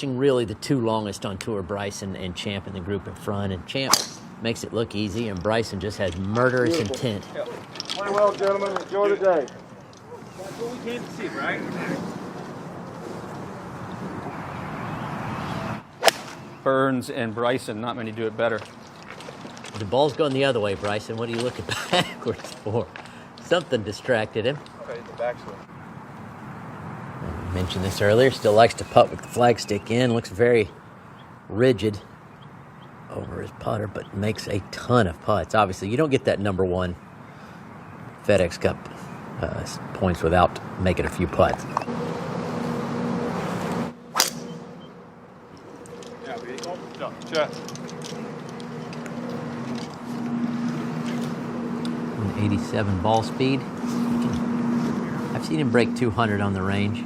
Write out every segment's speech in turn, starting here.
watching really the two longest on tour, Bryson and Champ in the group in front, and Champ makes it look easy, and Bryson just has murderous intent. Yep. Play well, gentlemen. Enjoy the day. That's what we came to see, right? Burns and Bryson, not many do it better. The ball's going the other way, Bryson. What are you looking backwards for? Something distracted him. Okay, the backswing. I mentioned this earlier. Still likes to putt with the flagstick in. Looks very rigid over his putter, but makes a ton of putts. Obviously, you don't get that number one FedEx Cup points without making a few putts. Yeah, go. Check. 87 ball speed. I've seen him break 200 on the range.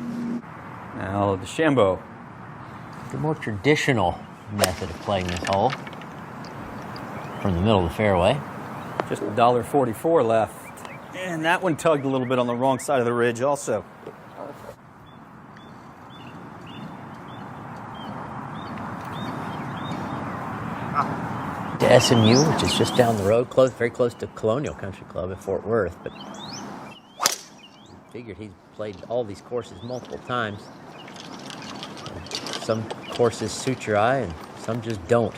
Now, DeChambeau. The more traditional method of playing this hole. From the middle of the fairway. Just $1.44 left. And that one tugged a little bit on the wrong side of the ridge also. To SMU, which is just down the road, very close to Colonial Country Club in Fort Worth. But figured he's played all these courses multiple times. Some courses suit your eye and some just don't.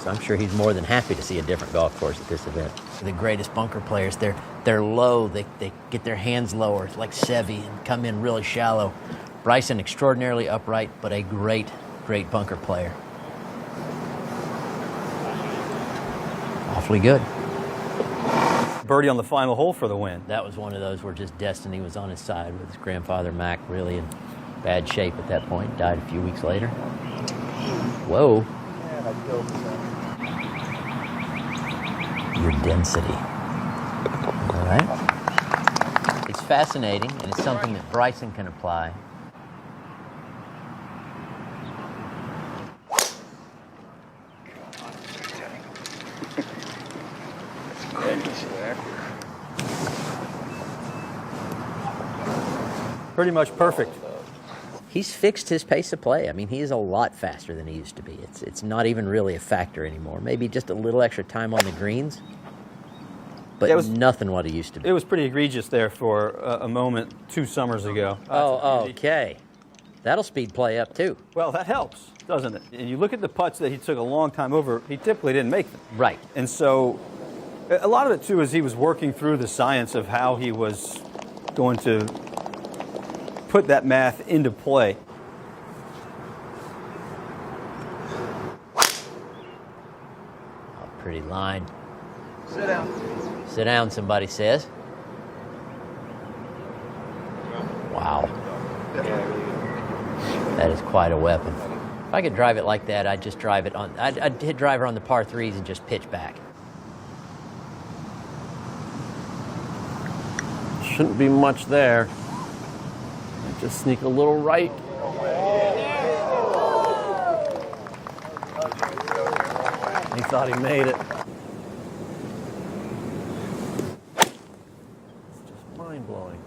So I'm sure he's more than happy to see a different golf course at this event. The greatest bunker players, they're low. They get their hands lower, like Seve, and come in really shallow. Bryson, extraordinarily upright, but a great bunker player. Awfully good. Birdie on the final hole for the win. That was one of those where just destiny was on his side with his grandfather, Mac, really in bad shape at that point. Died a few weeks later. Whoa. Your density. All right. It's fascinating, and it's something that Bryson can apply. Pretty much perfect. He's fixed his pace of play. I mean, he is a lot faster than he used to be. It's not even really a factor anymore. Maybe just a little extra time on the greens, but yeah, nothing what he used to be. It was pretty egregious there for a moment 2 summers ago. Oh, okay. That'll speed play up, too. Well, that helps, doesn't it? And you look at the putts that he took a long time over, he typically didn't make them. Right. And so a lot of it, too, is he was working through the science of how he was going to put that math into play. Oh, pretty line. Sit down. Sit down, somebody says. Wow. That is quite a weapon. If I could drive it like that, I'd just drive it on. I'd hit driver on the par 3s and just pitch back. Shouldn't be much there. Just sneak a little right. He thought he made it. It's just mind-blowing.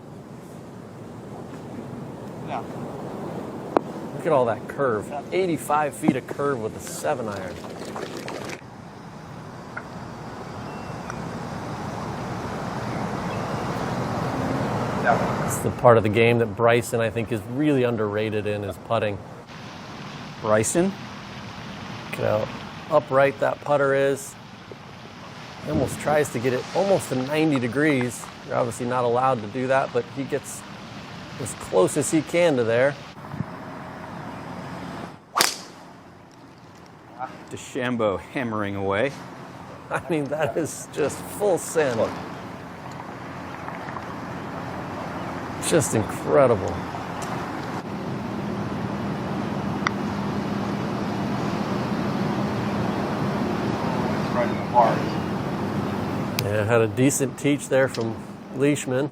Yeah. Look at all that curve. 85 feet of curve with a 7-iron. It's the part of the game that Bryson, I think, is really underrated in, is putting. Bryson. Look at how upright that putter is. He almost tries to get it almost to 90 degrees. You're obviously not allowed to do that, but he gets as close as he can to there. DeChambeau hammering away. I mean, that is just full send. Just incredible. Right in the heart. Yeah, had a decent teach there from Leishman.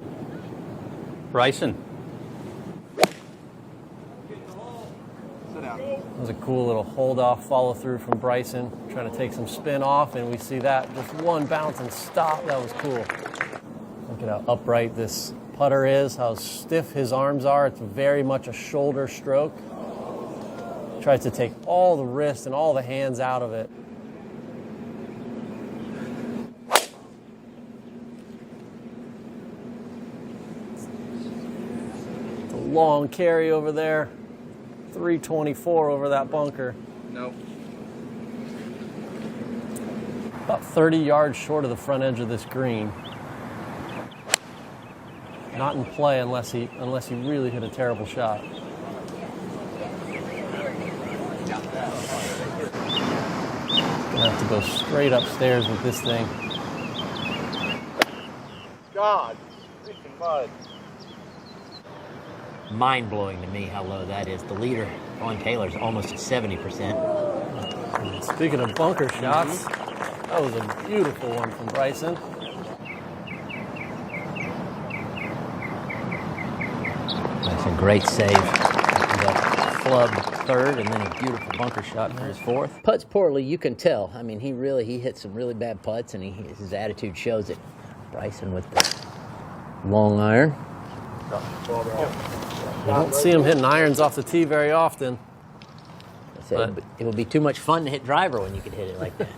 Bryson. Sit down. That was a cool little hold-off follow-through from Bryson, trying to take some spin off, and we see that. Just one bounce and stop. That was cool. Look at how upright this putter is, how stiff his arms are. It's very much a shoulder stroke. Tries to take all the wrist and all the hands out of it. It's a long carry over there. 324 over that bunker. Nope. About 30 yards short of the front edge of this green. Not in play unless he really hit a terrible shot. Gonna have to go straight upstairs with this thing. God, freaking mud. Mind-blowing to me how low that is. The leader, Owen Taylor's almost at 70%. Speaking of bunker shots, that was a beautiful one from Bryson. That's a great save. The flub third, and then a beautiful bunker shot for his fourth. Putts poorly, you can tell. I mean, he hit some really bad putts, and his attitude shows it. Bryson with the long iron. You don't see him hitting irons off the tee very often. It would be too much fun to hit driver when you could hit it like that.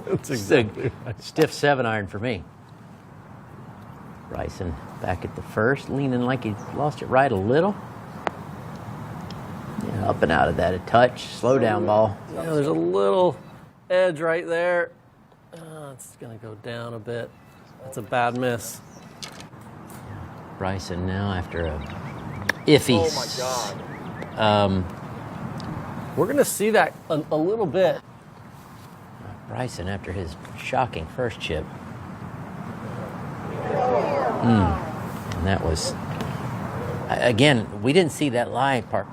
That's exactly right. Stiff 7-iron for me. Bryson back at the first, leaning like he lost it right a little. Yeah, up and out of that a touch. Slow down ball. Yeah, there's a little edge right there. It's going to go down a bit. That's a bad miss. Bryson now after a iffy. Oh my God. We're going to see that a little bit. Bryson after his shocking first chip. And that was, again, we didn't see that lie part.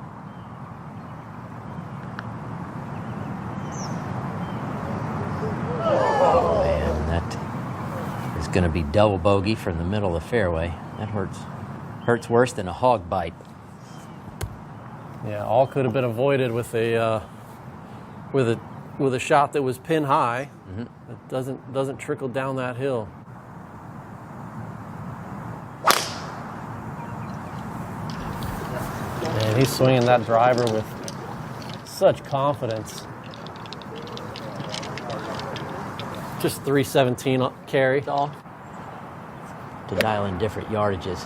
Oh, man, that is going to be double bogey from the middle of the fairway. That hurts worse than a hog bite. Yeah, all could have been avoided with a shot that was pin high. It doesn't trickle down that hill. Man, he's swinging that driver with such confidence. Just 317 carry. All to dial in different yardages.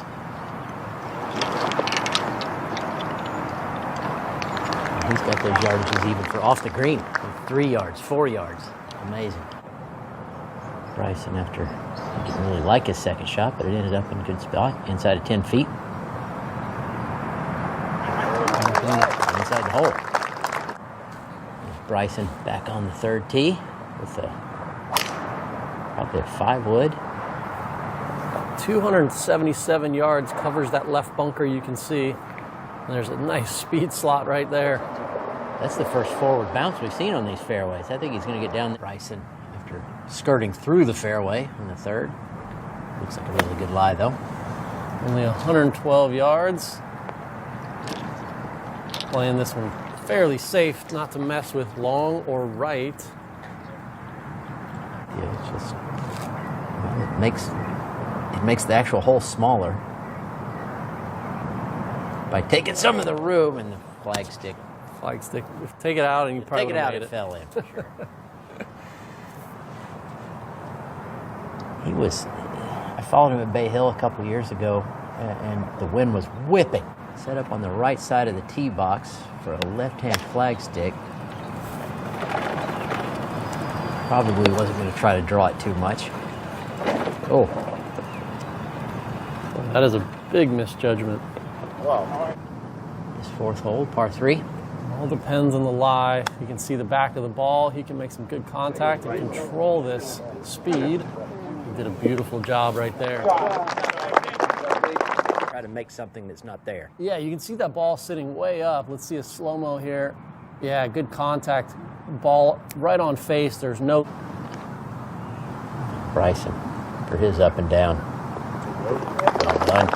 He's got those yardages even for off the green. 3 yards, 4 yards. Amazing. Bryson after he didn't really like his second shot, but it ended up in a good spot, inside of 10 feet. Inside the hole. Bryson back on the third tee with probably a 5-wood. 277 yards covers that left bunker you can see. And there's a nice speed slot right there. That's the first forward bounce we've seen on these fairways. I think he's going to get down. Bryson after skirting through the fairway on the third. Looks like a really good lie, though. Only 112 yards. Playing this one fairly safe, not to mess with long or right. Yeah, it's just, well, it makes the actual hole smaller by taking some of the room and the flagstick. Flagstick, take it out and you probably Take it out, made it fell in for sure. I followed him at Bay Hill a couple years ago, and the wind was whipping. Set up on the right side of the tee box for a left-hand flagstick. Probably wasn't going to try to draw it too much. Oh. That is a big misjudgment. Wow. This fourth hole, par 3. All depends on the lie. You can see the back of the ball. He can make some good contact and control this speed. He did a beautiful job right there. Try to make something that's not there. Yeah, you can see that ball sitting way up. Let's see a slow-mo here. Yeah, good contact. Ball right on face. There's no... Bryson for his up and down. Well done.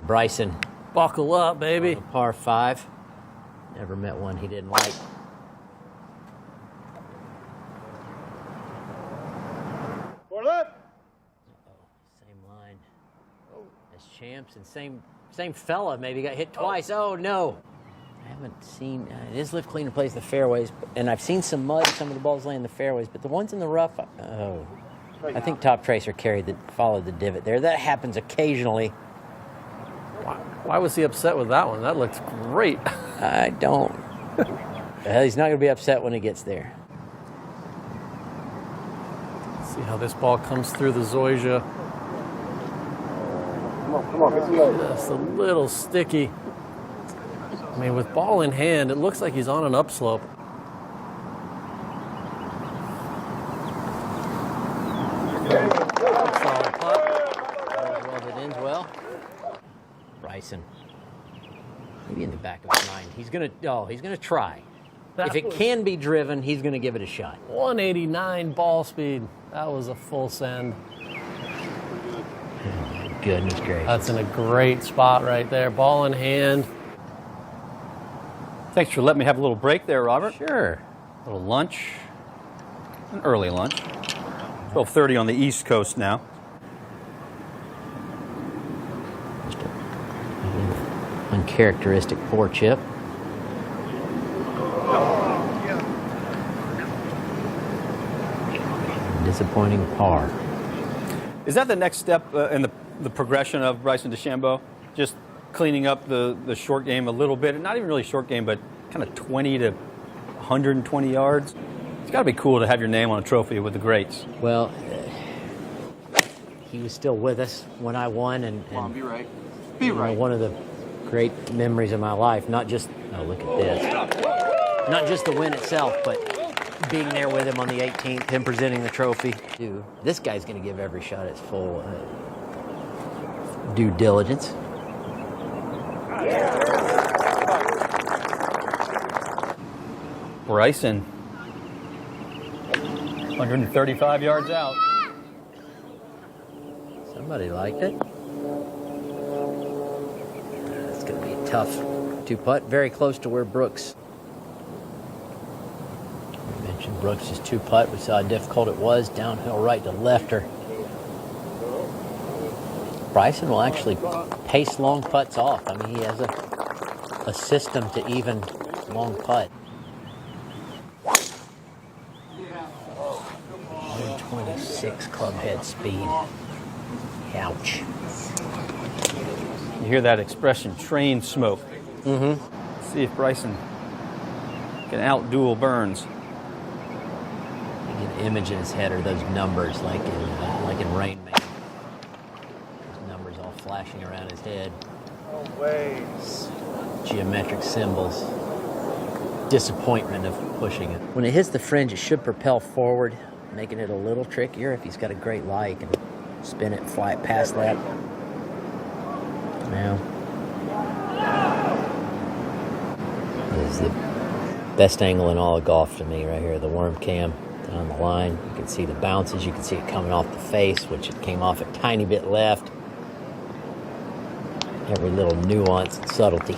Bryson. Buckle up, baby. Par 5. Never met one he didn't like. For that. Same line as champs, and same fella maybe got hit twice. Oh no! I haven't seen. It is lift cleaner plays the fairways, and I've seen some mud. Some of the balls lay in the fairways, but the ones in the rough. Oh, I think Top Tracer followed the divot there. That happens occasionally. Why was he upset with that one? That looks great. I don't. He's not going to be upset when he gets there. See how this ball comes through the zoysia. Come on, get some load. Just a little sticky. I mean, with ball in hand, it looks like he's on an upslope. Solid putt. Well, that ends well. Bryson. Maybe in the back of his mind. He's gonna try. If it can be driven, he's gonna give it a shot. 189 ball speed. That was a full send. Goodness gracious. That's in a great spot right there. Ball in hand. Thanks for letting me have a little break there, Robert. Sure. A little lunch, an early lunch. 12:30 on the East Coast now. Just a uncharacteristic poor chip. Disappointing par. Is that the next step in the progression of Bryson DeChambeau? Just cleaning up the short game a little bit, not even really short game, but kind of 20 to 120 yards. It's got to be cool to have your name on a trophy with the greats. Well, he was still with us when I won, and Come on, be right. Be you know, right. one of the great memories of my life. Not just look at this, not just the win itself, but being there with him on the 18th, him presenting the trophy. Dude, this guy's going to give every shot its full due diligence. Bryson, 135 yards out. Somebody liked it. It's going to be a tough two-putt, very close to where Brooks. We mentioned Brooks' two-putt. We saw how difficult it was, downhill right to lefter. Bryson will actually pace long putts off. I mean, he has a system to even long putt. 126 club head speed. Ouch. You hear that expression, train smoke. Mm-hmm. See if Bryson can outduel Burns. An image in his head are those numbers, like in Rain Man. Those numbers all flashing around his head. No way. Geometric symbols. Disappointment of pushing it. When it hits the fringe, it should propel forward, making it a little trickier if he's got a great lie. He can spin it, fly it past that. Now, this is the best angle in all of golf to me right here, the worm cam down the line. You can see the bounces. You can see it coming off the face, which it came off a tiny bit left. Every little nuance and subtlety.